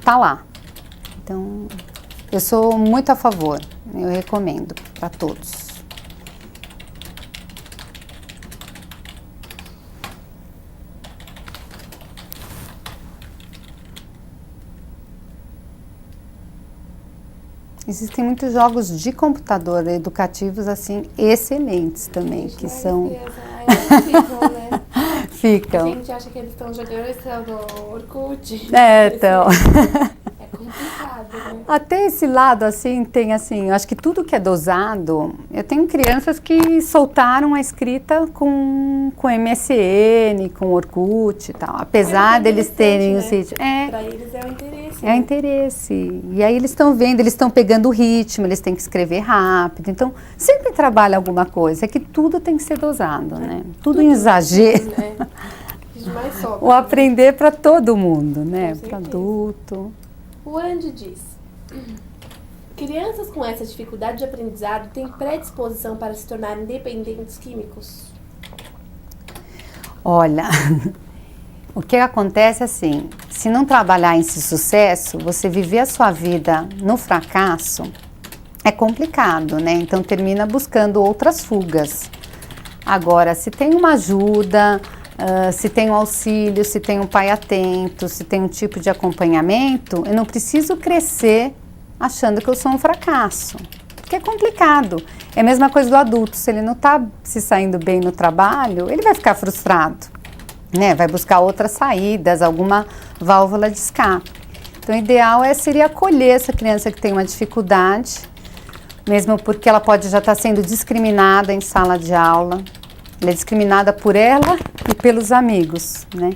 tá lá. Então, eu sou muito a favor, eu recomendo para todos. Existem muitos jogos de computador educativos, assim, excelentes também, que são... Ficam, né? Ficam. A gente acha que eles estão jogando esse do Orkut. Então... É complicado, né? Até esse lado, assim, tem assim, eu acho que tudo que é dosado, eu tenho crianças que soltaram a escrita com MSN, com Orkut e tal, apesar deles terem o sítio. Para eles é o interesse. É o interesse. E aí eles estão vendo, eles estão pegando o ritmo, eles têm que escrever rápido. Então, sempre trabalha alguma coisa, é que tudo tem que ser dosado, né? Tudo em exagero. Mais sobra, O aprender para todo mundo, né? Para adulto. O Andy diz: crianças com essa dificuldade de aprendizado têm predisposição para se tornarem dependentes químicos? Olha, o que acontece assim, se não trabalhar esse sucesso, você viver a sua vida no fracasso, é complicado, né? Então termina buscando outras fugas. Agora, se tem uma ajuda, se tem um auxílio, se tem um pai atento, se tem um tipo de acompanhamento, eu não preciso crescer achando que eu sou um fracasso, porque é complicado. É a mesma coisa do adulto, se ele não está se saindo bem no trabalho, ele vai ficar frustrado, né? Vai buscar outras saídas, alguma válvula de escape. Então o ideal seria acolher essa criança que tem uma dificuldade, mesmo porque ela pode já estar sendo discriminada em sala de aula. Ela é discriminada por ela e pelos amigos, né?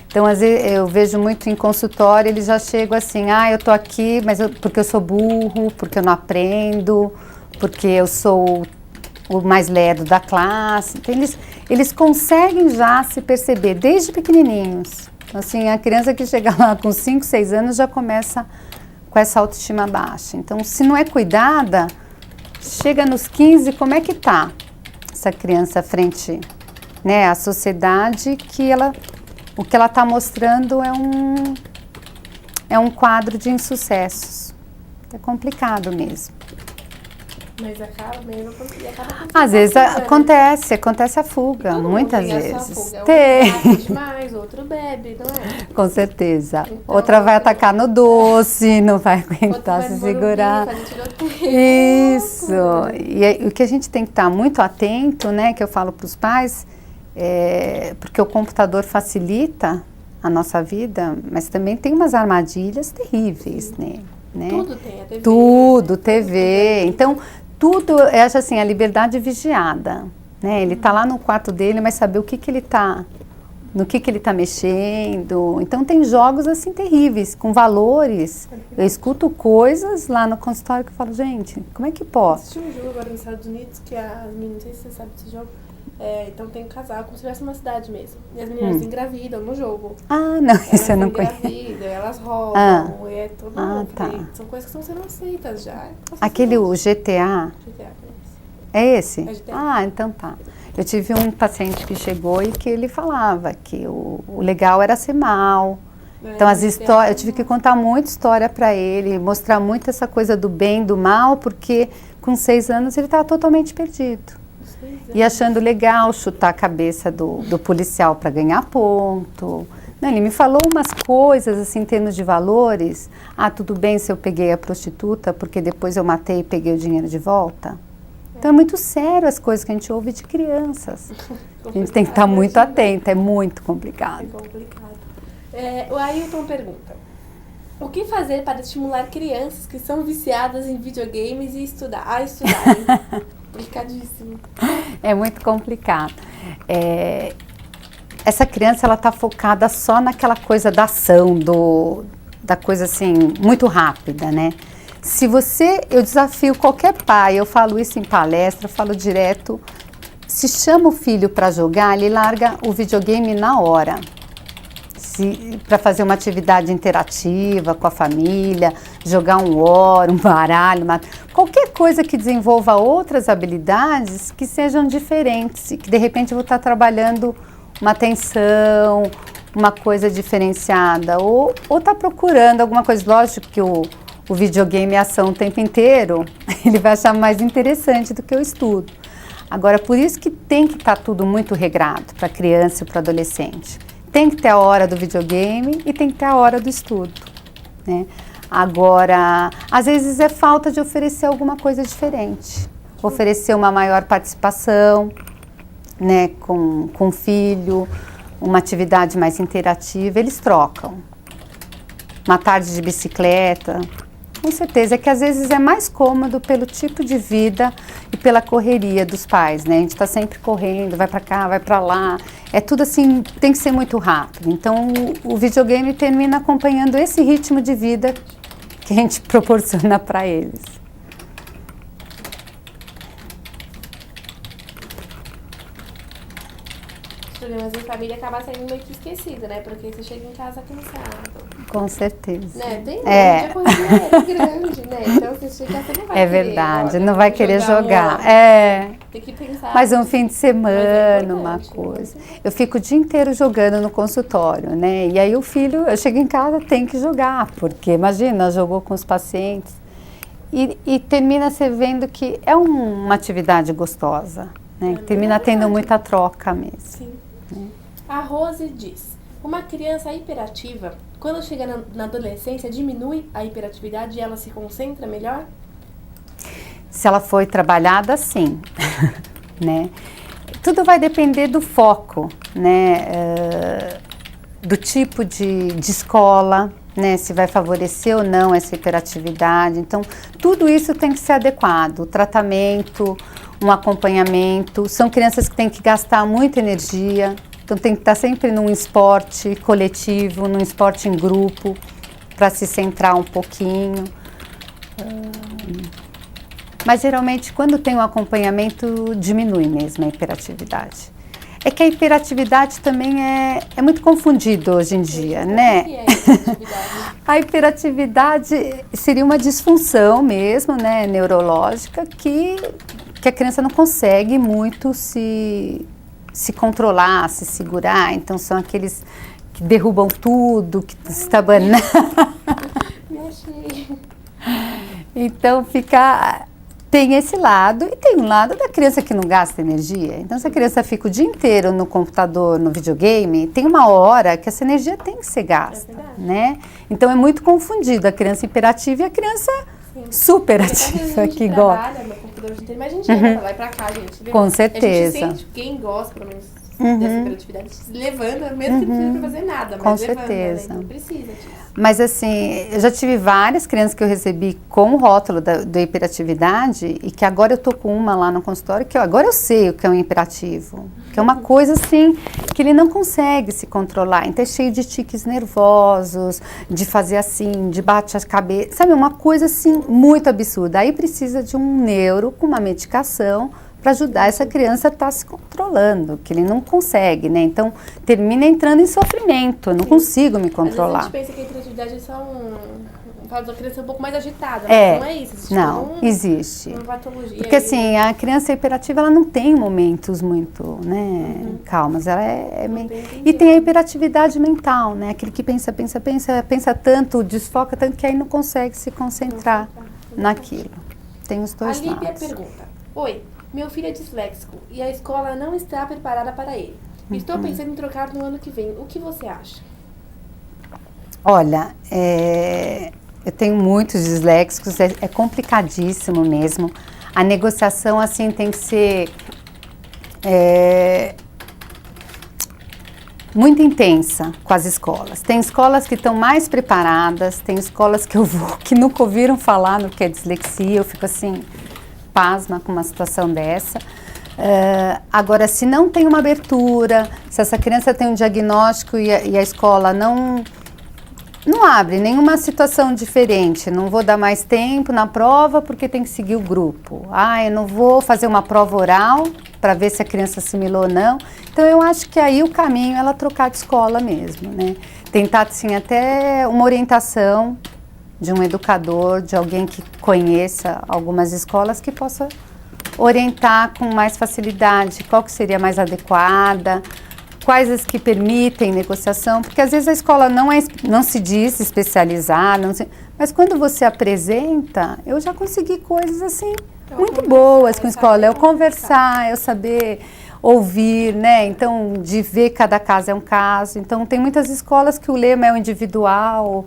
Então, às vezes, eu vejo muito em consultório, eles já chegam assim, eu tô aqui, mas porque eu sou burro, porque eu não aprendo, porque eu sou o mais lerdo da classe. Então, eles conseguem já se perceber desde pequenininhos. Assim, a criança que chega lá com 5, 6 anos já começa com essa autoestima baixa. Então, se não é cuidada, chega nos 15, como é que tá essa criança frente, né, à sociedade, que o que ela está mostrando é um quadro de insucessos. É complicado mesmo. Mas acaba mesmo, às vezes acontece a fuga, muitas vezes. Tem. Um demais, outro bebe, não é? Com certeza. Então, outra vai atacar no doce, não vai aguentar se segurar. Isso. E o que a gente tem que estar muito atento, né, que eu falo para os pais, porque o computador facilita a nossa vida, mas também tem umas armadilhas terríveis, né? Tudo tem, a TV. Tudo, TV. Então, tudo, eu acho assim, a liberdade vigiada, né? Ele está lá no quarto dele, mas saber no que ele está mexendo. Então, tem jogos assim terríveis, com valores. Eu escuto coisas lá no consultório que eu falo, gente, como é que pode? Existe um jogo agora nos Estados Unidos que as meninas, não sei se você sabe desse jogo, então tem um casal como se tivesse uma cidade mesmo. E as meninas engravidam no jogo. Não, isso eu não conheço. Elas roubam, é tudo. Tá. São coisas que estão sendo aceitas já. Aquele, o GTA? GTA, é esse? É GTA. Então tá. Eu tive um paciente que chegou e que ele falava que o legal era ser mal. Então as histórias, eu tive que contar muita história para ele, mostrar muito essa coisa do bem, do mal, porque com 6 anos ele estava totalmente perdido. E achando legal chutar a cabeça do policial para ganhar ponto. Não, ele me falou umas coisas assim em termos de valores. Tudo bem se eu peguei a prostituta, porque depois eu matei e peguei o dinheiro de volta. Então é muito sério as coisas que a gente ouve de crianças. A gente tem que estar muito atento, é muito complicado. É complicado. O Ailton pergunta: o que fazer para estimular crianças que são viciadas em videogames a estudarem? Complicadíssimo. É muito complicado. Essa criança, ela está focada só naquela coisa da ação, da coisa assim, muito rápida, né? Eu desafio qualquer pai, eu falo isso em palestra, eu falo direto, se chama o filho para jogar, ele larga o videogame na hora. Para fazer uma atividade interativa com a família, jogar um war, um baralho, qualquer coisa que desenvolva outras habilidades que sejam diferentes, e que de repente eu vou estar trabalhando uma atenção, uma coisa diferenciada, ou está procurando alguma coisa. Lógico que o videogame é ação o tempo inteiro, ele vai achar mais interessante do que o estudo. Agora, por isso que tem que estar tudo muito regrado para a criança e para o adolescente. Tem que ter a hora do videogame e tem que ter a hora do estudo, né? Agora, às vezes é falta de oferecer alguma coisa diferente. Oferecer uma maior participação, né, com o filho, uma atividade mais interativa, eles trocam. Uma tarde de bicicleta, com certeza, é que às vezes é mais cômodo pelo tipo de vida e pela correria dos pais, né? A gente está sempre correndo, vai para cá, vai para lá, é tudo assim, tem que ser muito rápido. Então o videogame termina acompanhando esse ritmo de vida que a gente proporciona para eles. Problemas em família acaba sendo meio que esquecido, né? Porque você chega em casa cansado. Com certeza. Né? Tem um dia corrido grande, né? Então você chega, você não vai É querer, verdade, olha, não vai querer jogar. Tem que pensar. Mas um fim de semana, uma importante, coisa. Eu fico o dia inteiro jogando no consultório, né? E aí o filho, eu chego em casa, tem que jogar, porque imagina, jogou com os pacientes. E termina se vendo que é uma atividade gostosa, né? Termina tendo muita troca mesmo. Sim. A Rose diz: uma criança hiperativa, quando chega na adolescência, diminui a hiperatividade e ela se concentra melhor? Se ela foi trabalhada, sim. Né? Tudo vai depender do foco, né? Do tipo de escola, né? Se vai favorecer ou não essa hiperatividade. Então, tudo isso tem que ser adequado. O tratamento, um acompanhamento. São crianças que têm que gastar muita energia. Então tem que estar sempre num esporte coletivo, num esporte em grupo, para se centrar um pouquinho. Mas geralmente quando tem um acompanhamento diminui mesmo a hiperatividade. É que a hiperatividade também é muito confundido hoje em dia, né? O que é hiperatividade? A hiperatividade seria uma disfunção mesmo, né, neurológica, que a criança não consegue muito se controlar, se segurar. Então são aqueles que derrubam tudo, que se estabanam. Me achei. Então tem esse lado e tem um lado da criança que não gasta energia. Então se a criança fica o dia inteiro no computador, no videogame, tem uma hora que essa energia tem que ser gasta, né? Então é muito confundido a criança hiperativa e a criança superativa que gosta. Mas a gente anda pra lá e pra cá, gente. Com certeza. A gente sente, quem gosta, pelo menos, dessa hiperatividade, se levanta, mesmo que não precisa fazer nada, mas Com levanta, certeza. né? Então precisa disso. Mas assim, eu já tive várias crianças que eu recebi com o rótulo da hiperatividade e que agora eu tô com uma lá no consultório que agora eu sei o que é um hiperativo. Que é uma coisa assim, que ele não consegue se controlar. Então é cheio de tiques nervosos, de fazer assim, de bate as cabeças. Sabe, uma coisa assim muito absurda. Aí precisa de um neuro com uma medicação para ajudar essa criança a estar se controlando, que ele não consegue, né? Então, termina entrando em sofrimento, eu não consigo me controlar. Às vezes a gente pensa que a hiperatividade é só faz a criança um pouco mais agitada, É, mas não é isso. Existe existe. uma patologia. Porque assim, a criança hiperativa, ela não tem momentos muito, né, calmas, ela é meio... E tem a hiperatividade mental, né? Aquele que pensa tanto, desfoca tanto que aí não consegue se concentrar naquilo. Tem os dois lados. A Líbia pergunta: oi, meu filho é disléxico e a escola não está preparada para ele. Estou pensando em trocar no ano que vem. O que você acha? Olha, eu tenho muitos disléxicos, é complicadíssimo mesmo. A negociação, assim, tem que ser muito intensa com as escolas. Tem escolas que estão mais preparadas, tem escolas que eu vou que nunca ouviram falar no que é dislexia, eu fico assim, pasma com uma situação dessa. Agora, se não tem uma abertura, se essa criança tem um diagnóstico e a escola não abre nenhuma situação diferente, não vou dar mais tempo na prova porque tem que seguir o grupo. Eu não vou fazer uma prova oral para ver se a criança assimilou ou não. Então, eu acho que aí o caminho é ela trocar de escola mesmo, né? Tentar, assim, até uma orientação de um educador, de alguém que conheça algumas escolas que possa orientar com mais facilidade qual que seria mais adequada, quais as que permitem negociação, porque às vezes a escola não se diz especializar, mas quando você apresenta, eu já consegui coisas assim muito boas com a escola, eu conversar, eu saber ouvir, né? Então, de ver cada caso é um caso. Então, tem muitas escolas que o lema é o individual,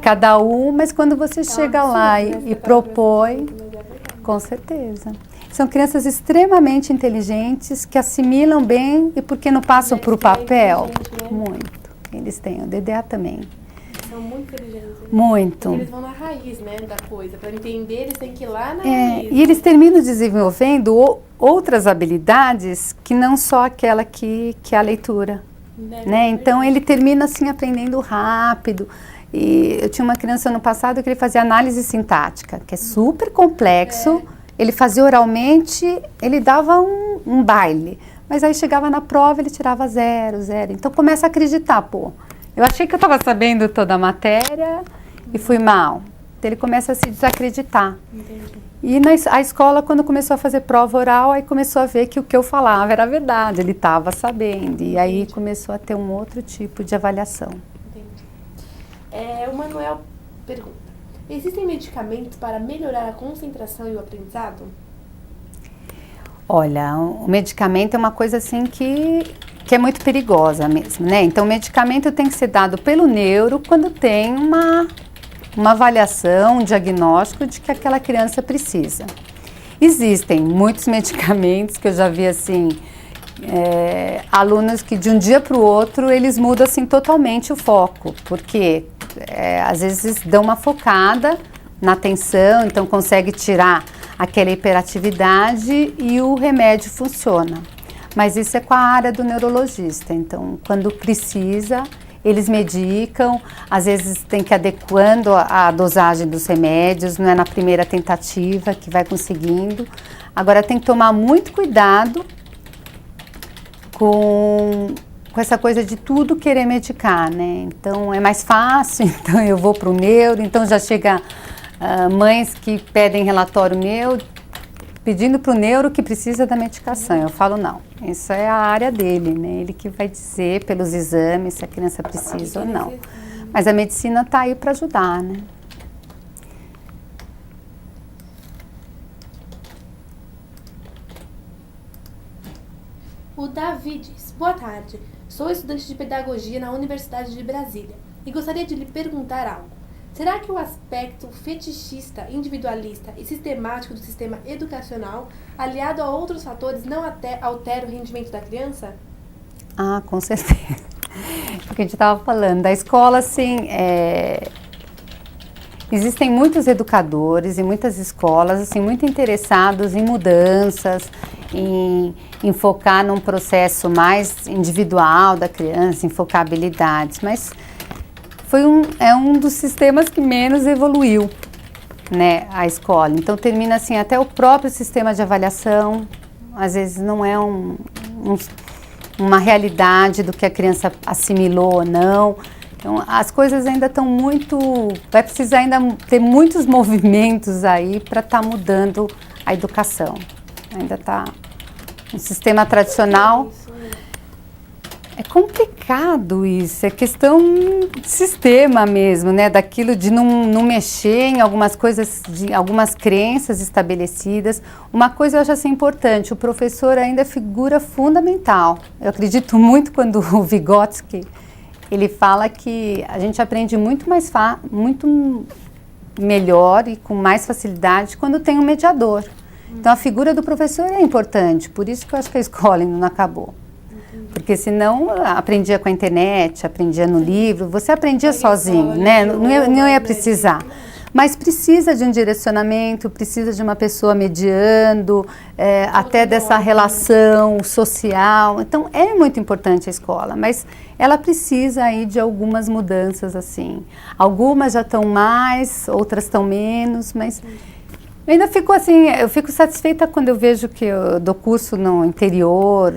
cada um, mas quando você chega lá e propõe, com certeza. São crianças extremamente inteligentes, que assimilam bem e porque não passam para o papel? Muito. Eles têm, o DDA também. São muito inteligentes. Muito. Porque eles vão na raiz, né, da coisa. Para entender, eles têm que ir lá na raiz. E eles terminam desenvolvendo outras habilidades que não só aquela que é a leitura. Né? Então, ele termina assim aprendendo rápido. E eu tinha uma criança ano passado que ele fazia análise sintática, que é super complexo. Ele fazia oralmente, ele dava um baile. Mas aí chegava na prova, ele tirava 0. Então, começa a acreditar, pô. Eu achei que eu estava sabendo toda a matéria e fui mal. Então, ele começa a se desacreditar. Entendi. E a escola, quando começou a fazer prova oral, aí começou a ver que o que eu falava era verdade, ele estava sabendo. E aí começou a ter um outro tipo de avaliação. Entendi. O Manuel pergunta, existem medicamentos para melhorar a concentração e o aprendizado? Olha, o medicamento é uma coisa assim que é muito perigosa mesmo, né? Então, o medicamento tem que ser dado pelo neuro quando tem uma avaliação, um diagnóstico de que aquela criança precisa. Existem muitos medicamentos que eu já vi assim, alunos que de um dia para o outro eles mudam assim totalmente o foco, porque às vezes dão uma focada na atenção, então consegue tirar aquela hiperatividade e o remédio funciona. Mas isso é com a área do neurologista, então quando precisa, eles medicam, às vezes tem que ir adequando a dosagem dos remédios, não é na primeira tentativa que vai conseguindo. Agora tem que tomar muito cuidado com essa coisa de tudo querer medicar, né? Então é mais fácil, então eu vou para o neuro, então já chega mães que pedem relatório meu, pedindo para o neuro que precisa da medicação. Eu falo, não, isso é a área dele, né? Ele que vai dizer pelos exames se a criança precisa ou não. Mas a medicina está aí para ajudar, né? O Davi diz, boa tarde, sou estudante de pedagogia na Universidade de Brasília e gostaria de lhe perguntar algo. Será que o aspecto fetichista, individualista e sistemático do sistema educacional, aliado a outros fatores, não altera o rendimento da criança? Ah, com certeza. O que a gente estava falando, da escola, assim, existem muitos educadores e muitas escolas, assim, muito interessados em mudanças, em focar num processo mais individual da criança, em focar habilidades, mas é um dos sistemas que menos evoluiu, né, a escola. Então termina assim, até o próprio sistema de avaliação, às vezes não é uma realidade do que a criança assimilou ou não. Então as coisas ainda estão vai precisar ainda ter muitos movimentos aí para estar mudando a educação. Ainda está um sistema tradicional. É complicado isso, é questão de sistema mesmo, né? Daquilo de não mexer em algumas coisas, de algumas crenças estabelecidas. Uma coisa eu acho assim importante, o professor ainda é figura fundamental. Eu acredito muito quando o Vygotsky, ele fala que a gente aprende muito melhor e com mais facilidade quando tem um mediador. Então a figura do professor é importante, por isso que eu acho que a escola ainda não acabou. Porque senão aprendia com a internet, aprendia no livro, você aprendia sozinho, né? Não ia precisar. Mas precisa de um direcionamento, precisa de uma pessoa mediando, até dessa relação social. Então é muito importante a escola, mas ela precisa aí de algumas mudanças assim. Algumas já estão mais, outras estão menos, mas eu ainda fico assim, eu fico satisfeita quando eu vejo que eu dou curso no interior,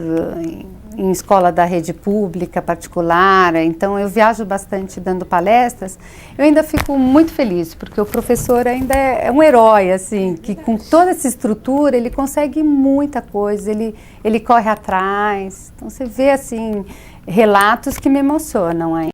em escola da rede pública, particular, então eu viajo bastante dando palestras, eu ainda fico muito feliz, porque o professor ainda é um herói, assim, que com toda essa estrutura ele consegue muita coisa, ele corre atrás, então você vê, assim, relatos que me emocionam ainda.